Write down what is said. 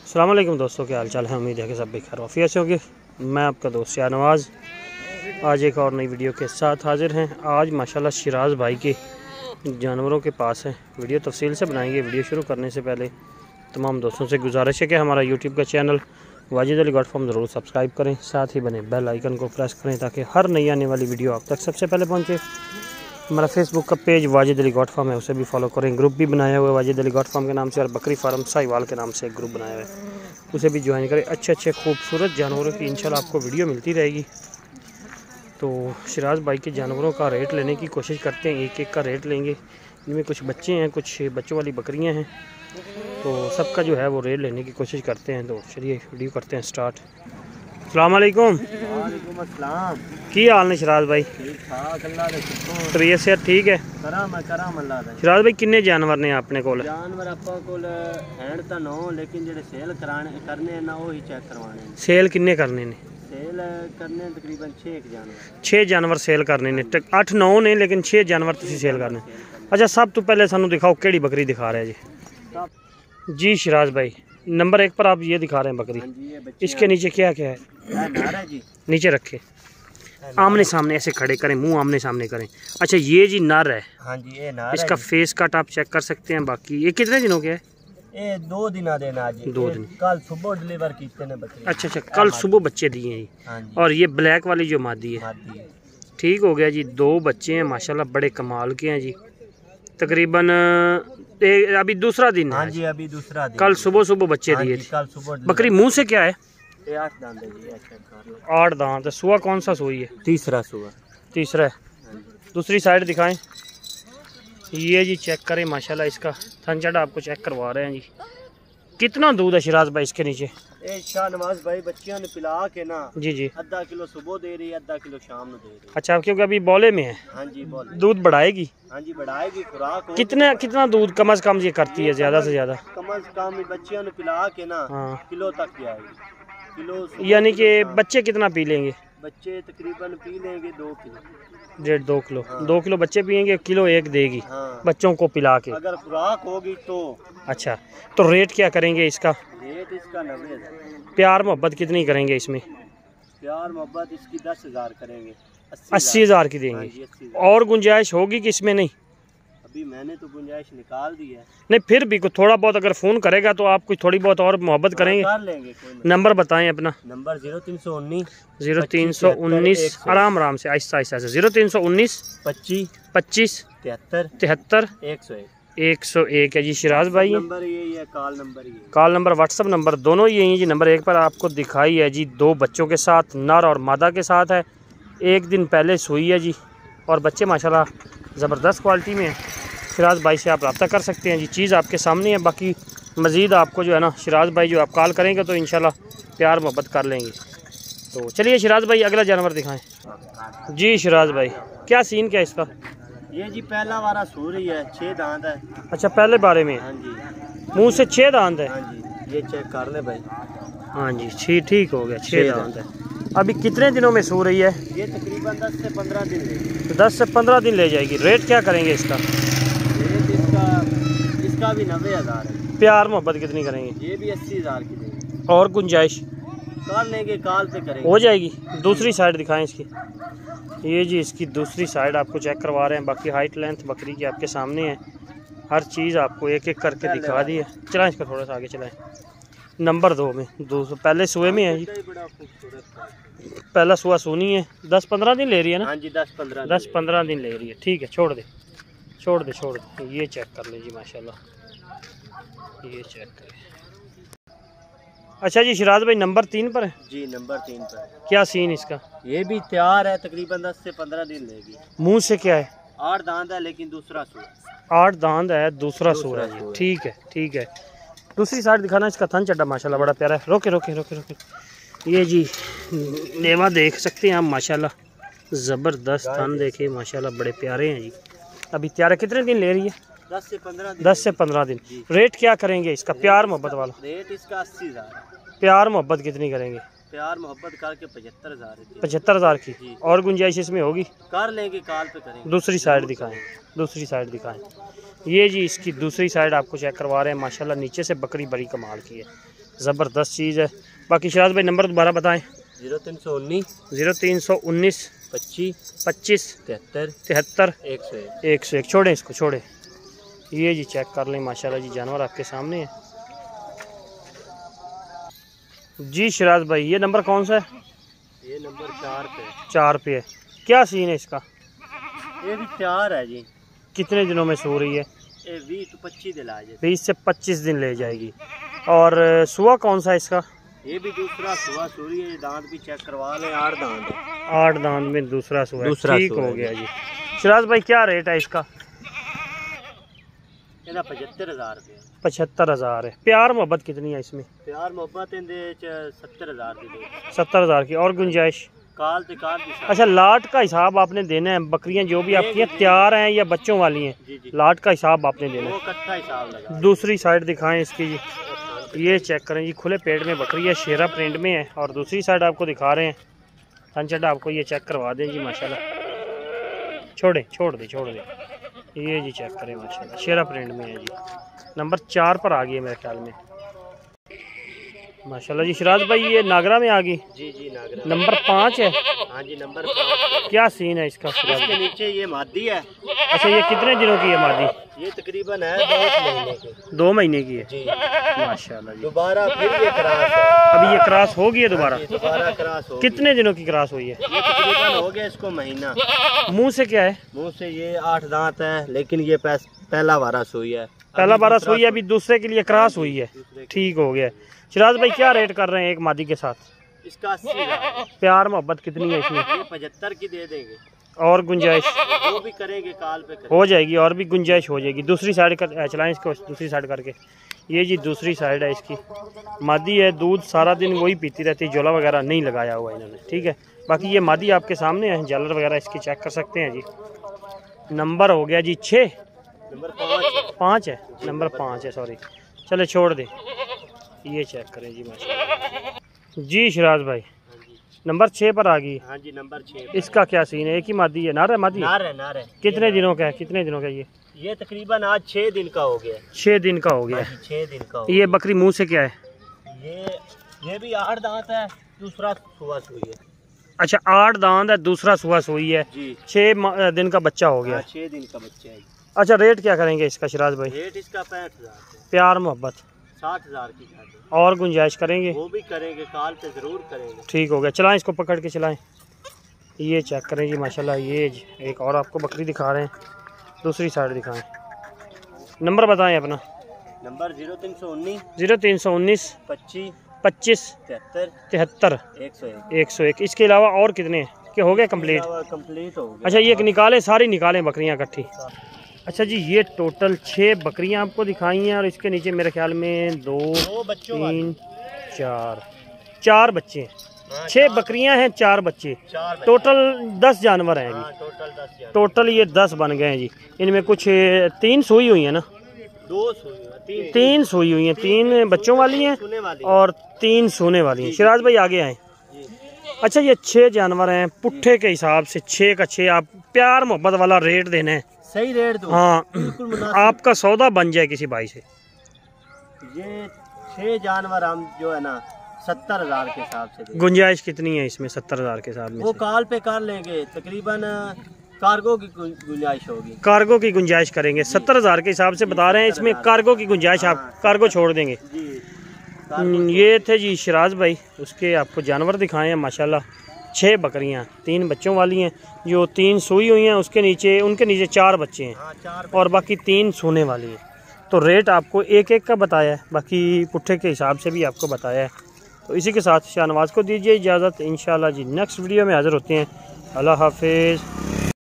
अस्सलाम वालेकुम दोस्तों, क्या हाल चाल है। उम्मीद है कि सब खैर वाफियत से होंगे। मैं आपका दोस्त या नवाज़ आज एक और नई वीडियो के साथ हाज़िर हैं। आज माशाल्लाह शिराज़ भाई के जानवरों के पास है। वीडियो तफसील से बनाएंगे। वीडियो शुरू करने से पहले तमाम दोस्तों से गुजारिश है कि हमारा यूट्यूब का channel Wajid Ali goat farm ज़रूर सब्सक्राइब करें, साथ ही बने बेल आइकन को प्रेस करें ताकि हर नई आने वाली वीडियो आप तक सबसे पहले पहुँचे। हमारा फेसबुक का page Wajid Ali goat farm है, उसे भी फॉलो करें। ग्रुप भी बनाया हुआ है वाजिद अली गॉड फार्म के नाम से, और बकरी फार्म साहिवाल के नाम से एक ग्रुप बनाया हुआ है, उसे भी ज्वाइन करें। अच्छे खूबसूरत जानवरों की इंशाल्लाह आपको वीडियो मिलती रहेगी। तो शिराज़ भाई के जानवरों का रेट लेने की कोशिश करते हैं, एक एक का रेट लेंगे। इनमें कुछ बच्चे हैं, कुछ बच्चों वाली बकरियां हैं, तो सबका जो है वो रेट लेने की कोशिश करते हैं। तो चलिए वीडियो करते हैं स्टार्ट। अस्सलाम वालेकुम। वालेकुम अस्सलाम। की हाल ने शिराज़ भाई? तबीयत से ठीक है? शिराज़ भाई किन्ने जानवर ने अपने कोल? जानवर ਆਪਾਂ ਕੋਲ ਹੈਂਡ ਤਾਂ 9 लेकिन ਜਿਹੜੇ ਸੇਲ करने ना वो ही चेक करवाने। सेल किन्ने करने ने? सेल करने तकरीबन 6 जानवर। 6 जानवर सेल करने ने। 8-9 ने लेकिन 6 जानवर तुसी सेल करने। अच्छा, सब तो पहले सानू दिखाओ केड़ी बकरी दिखा रहे हैं जी शिराज़ भाई। नंबर 1 पर आप ये दिखा रहे हैं बकरी, इसके नीचे क्या क्या है जी? नीचे रखे, आमने सामने ऐसे खड़े करें, मुंह आमने सामने करें। अच्छा, ये जी नर है। हाँ जी, ये नर इसका फेस कट आप चेक कर सकते हैं। बाकी ये कितने दिनों के है? ये 2 दिन देना जी। 2 दिन। कल सुबह डिलीवर कीते ने बकरी। अच्छा, कल सुबह बच्चे दिए हैं जी। हाँ जी। और ये ब्लैक वाली जो मादी है, ठीक हो गया जी। 2 बच्चे हैं माशाल्लाह, बड़े कमाल के हैं जी। तकरीबन अभी दूसरा दिन है। हाँ जी, अभी दूसरा दिन। कल सुबह बच्चे दिए थे। कल सुबह बकरी मुंह से क्या है? 8 दांत है जी। 8 दांत। सुआ कौन सा सोई है? तीसरा सुआ। तीसरा है। दूसरी साइड दिखाएं। ये जी चेक करें माशाल्लाह, इसका थन चढ़ा आपको चेक करवा रहे हैं जी। कितना दूध है शिराज़ भाई इसके नीचे? शाहनवाज भाई बच्चियों ने पिला के ना जी जी आधा किलो सुबह दे रही है, आधा किलो शाम में दे रही है। अच्छा, क्योंकि अभी बौले में है। हाँ जी, बोले दूध बढ़ाएगी? हाँ जी, बढ़ाएगी। खुराक कितना दूध कम से कम ये करती है? ज्यादा से ज्यादा कम से कम बच्चियों ने पिला के ना हाँ, किलो तक जाएगी। किलो यानी कि बच्चे कितना पी लेंगे? बच्चे तकरीबन पी लेंगे 2 किलो। 1.5-2 किलो। हाँ। 2 किलो बच्चे पियेंगे, किलो 1 देगी। हाँ। बच्चों को पिला के। अगर खुराक होगी तो। अच्छा, तो रेट क्या करेंगे इसका? रेट इसका 90,000। प्यार मोहब्बत कितनी करेंगे इसमें? प्यार मोहब्बत इसकी 10,000 करेंगे। 80,000 की देंगे। 80,000। और गुंजाइश होगी कि इसमें नहीं? अभी मैंने तो गुंजाइश निकाल दी है। नहीं, फिर भी कुछ थोड़ा बहुत अगर फ़ोन करेगा तो आप कुछ थोड़ी बहुत और मोहब्बत करेंगे। कर लेंगे। नंबर बताएं अपना। नंबर 0319 0319 आराम से आहिस्ता आहिस्ता से 0319 25 73 101 है जी शिराज़ भाई। नंबर यही है, कॉल नंबर ये। कॉल नंबर व्हाट्सअप नंबर दोनों यही है जी। नंबर 1 पर आपको दिखाई है जी, 2 बच्चों के साथ, नर और मादा के साथ है। 1 दिन पहले सोई है जी, और बच्चे माशाल्लाह ज़बरदस्त क्वालिटी में है। शिराज़ भाई से आप रब्ता कर सकते हैं जी, चीज़ आपके सामने है। बाकी मज़ीद आपको जो है ना शिराज़ भाई जो आप कॉल करेंगे तो इंशाल्लाह प्यार मोहब्बत कर लेंगे। तो चलिए शिराज़ भाई अगला जानवर दिखाएं जी। शिराज़ भाई क्या सीन क्या है इसका? ये जी पहला वारा सो रही है, 6 दांत है। अच्छा, पहले बारे में? हाँ जी। मुंह से 6 दांत है? हाँ जी, ये चेक कर ले भाई। हाँ जी, ठीक हो गया। 6 दांत है। अभी कितने दिनों में सो रही है? ये तकरीबन 10 से 15 दिन लेगी। तो 10 से 15 दिन ले जाएगी। रेट क्या करेंगे इसका? रेट इसका भी 90,000 है। प्यार मोहब्बत कितनी करेंगे? ये भी 80,000 की देंगे। और गुंजाइश कर लेंगे, कॉल पे करेंगे। हो जाएगी। दूसरी साइड दिखाएं इसकी। ये जी इसकी दूसरी साइड आपको चेक करवा रहे हैं। बाकी हाइट लेंथ बकरी की आपके सामने है, हर चीज़ आपको एक एक करके दिखा दी है। चलाएं इसका थोड़ा सा आगे चलाएं। नंबर 2 में, 200 पहले सुए में है जी। पहला सुआ सोनी है। 10-15 दिन ले रही है ना? हाँ जी, 10-15 दिन ले रही है। ठीक है, छोड़ दे। ये चेक कर ले जी माशाल्लाह, ये चेक करें। अच्छा जी शिराज़ भाई नंबर 3 पर है जी। नंबर 3 पर क्या सीन इसका? ये भी तैयार है, तकरीबन 10 से 15 दिन लेगी। मुंह से क्या है? 8 दांत है, लेकिन दूसरा सूर। 8 दांत है, दूसरा सूर है जी। ठीक है। दूसरी साइड दिखाना। इसका थन चड्डा माशाल्लाह बड़ा प्यारा है। रोके। ये जी लेवा देख सकते हैं आप माशाल्लाह, ज़बरदस्त थन देखे माशाल्लाह, बड़े प्यारे हैं जी। अभी तैयार कितने दिन ले रही है? 10 से 15 दिन। 10 से 15 दिन। रेट क्या करेंगे इसका? प्यार मोहब्बत वाला रेट इसका 80,000। प्यार मोहब्बत कितनी करेंगे? प्यार मोहब्बत करके 75,000 75,000 की। और गुंजाइश इसमें होगी? कर लेंगे, कॉल पे करेंगे। दूसरी साइड दिखाएं। ये जी इसकी दूसरी साइड आपको चेक करवा रहे हैं माशाल्लाह, नीचे से बकरी बड़ी कमाल की है। ज़बरदस्त चीज़ है। बाकी शराज भाई नंबर दोबारा बताएं। 0319 25 25 73 73 101। 101। छोड़ें इसको, छोड़े। ये जी चेक कर लें, माशाल्लाह जी जानवर आपके सामने है जी। शराज भाई ये नंबर कौन सा है? ये नंबर 4 पे। 4 पे है। क्या सीन है इसका? ये भी 4 है जी। कितने दिनों में सो रही है? ये 20 तो 25 दिन आ जाए। 20 से 25 दिन ले जाएगी। और सुआ कौन सा है इसका? ये भी दूसरा सुआ सूरी है। दांत भी चेक करवा लें, 8 दांत है। 8 दांत में दूसरा सुआ है। ठीक हो गया जी। शराज भाई क्या रेट है इसका? 75,000 रुपये। 75,000 है। प्यार मोहब्बत कितनी है इसमें? प्यार मोहब्बत 70,000 की दे। 70,000 की। और गुंजाइश? काल ते काल भी। अच्छा, लाट का हिसाब आपने देना है। बकरियां जो भी आपकी हैं तैयार हैं या बच्चों वाली हैं? जी जी। लाट का हिसाब आपने देना वो है। कट्ठा हिसाब लगा। दूसरी साइड दिखाएं इसकी जी। ये चेक करें जी, खुले पेट में बकरी है, शेरा प्रिंट में है। और दूसरी साइड आपको दिखा रहे हैं थन चड्डा, आपको ये चेक करवा दें जी माशाल्लाह। छोड़ दे। ये जी चेक करें माशाल्लाह, शेरा प्रिंट में है जी। नंबर 4 पर आ गई है मेरे ख्याल में माशाल्लाह जी। शराज भाई ये नागरा में आ गई? जी जी नागरा। नंबर 5 है? हाँ जी नंबर 5। क्या सीन है इसका? इसके नीचे ये मादी है। अच्छा, ये कितने दिनों की है मादी? ये तकरीबन है 2 महीने की। 2 महीने की है जी माशाल्लाह जी। दोबारा फिर ये क्रॉस है। अभी ये क्रॉस हो गई है दोबारा? दोबारा क्रॉस हो। कितने दिनों की क्रॉस हुई है? ये तकरीबन हो गया इसको महीना। मुंह से क्या है? मुंह से ये 8 दांत है, लेकिन ये पहला वारस हुई है। पहला बारस हुई है, अभी दूसरे के लिए क्रॉस हुई है। ठीक हो गया। शराज भाई क्या रेट कर रहे हैं एक मादी के साथ? इसका 80,000। प्यार मोहब्बत कितनी है इसमें? ये 75 की दे देंगे। और गुंजाइश? वो भी करेंगे, काल पे करेंगे। हो जाएगी, और भी गुंजाइश हो जाएगी। दूसरी साइड कर चलाएं इसको, दूसरी साइड करके। ये जी दूसरी साइड है इसकी। मादी है, दूध सारा दिन वही पीती रहती है, जोला वगैरह नहीं लगाया हुआ इन्होंने। ठीक है। बाकी ये मादी आपके सामने है, जालर वगैरह इसकी चेक कर सकते हैं जी। नंबर हो गया जी 6। नंबर 5 है। नंबर 5 है, सॉरी। चले छोड़ दे। ये चेक करें जी माशाल्लाह जी। शराज भाई नंबर 6 पर आ गई। हाँ जी नंबर 6। इसका क्या सीन है? एक ही मादी है? नार है मादी? नार है। कितने दिनों का है? कितने दिनों का ये तकरीबन आज 6 दिन का हो गया। 6 दिन का हो गया। 6 दिन का हो ये बकरी मुंह से क्या है? ये भी 8 दांत है, दूसरा सुआ सुई है। अच्छा, 8 दांत है, दूसरा सुबह सुई है जी। 6 दिन का बच्चा हो गया। 6 दिन का बच्चा है। अच्छा, रेट क्या करेंगे इसका शराज भाई? रेट इसका 65,000। प्यार मोहब्बत 60,000 की जाती। और गुंजाइश करेंगे? वो भी करेंगे, काल पे जरूर करेंगे। ठीक हो गया। चलाएं इसको, पकड़ के चलाएं। ये चेक करें जी माशाल्लाह। ये एक और आपको बकरी दिखा रहे हैं, दूसरी साइड दिखाएं। नंबर बताएं अपना। नंबर 0319 0319 25 25 73 73 101। इसके अलावा और कितने हैं? क्या हो गया कंप्लीट? कंप्लीट हो गया। अच्छा, ये निकालें, सारी निकालें बकरियां इकट्ठी। अच्छा जी, ये टोटल 6 बकरियां आपको दिखाई हैं, और इसके नीचे मेरे ख्याल में 2 3 4 बच्चे हैं। 6 बकरियां हैं, 4 बच्चे, टोटल 10 जानवर हैं जी। टोटल ये 10 बन गए हैं जी। इनमें कुछ 3 सुई हुई है ना? 3 सुई हुई हैं, 3 बच्चों वाली हैं और 3 सोने वाली हैं। शराज भाई आगे आए। अच्छा, ये 6 जानवर हैं। पुट्ठे के हिसाब से 6 का 6 आप प्यार मोहब्बत वाला रेट देना है। सही रेट दो। हाँ, आपका सौदा बन जाए किसी भाई से। ये 6 जानवर हम जो है ना 70,000 के हिसाब से। गुंजाइश कितनी है इसमें 70,000 के साथ में? वो काल पे कर लेंगे, तकरीबन कार्गो की गुंजाइश होगी। कार्गो की गुंजाइश करेंगे। 70,000 के हिसाब से बता रहे हैं, इसमें कार्गो की गुंजाइश आप कार्गो छोड़ देंगे जी। ये थे जी शराज भाई, उसके आपको जानवर दिखाए हैं माशाल्लाह। 6 बकरियां, 3 बच्चों वाली हैं, जो 3 सोई हुई हैं, उसके नीचे उनके नीचे 4 बच्चे हैं, और बाकी 3 सोने वाली हैं। तो रेट आपको एक एक का बताया है, बाकी पुट्ठे के हिसाब से भी आपको बताया है। तो इसी के साथ शाहनवाज को दीजिए इजाज़त। इंशाल्लाह जी नेक्स्ट वीडियो में हाज़िर होते हैं। अल्लाह हाफिज़।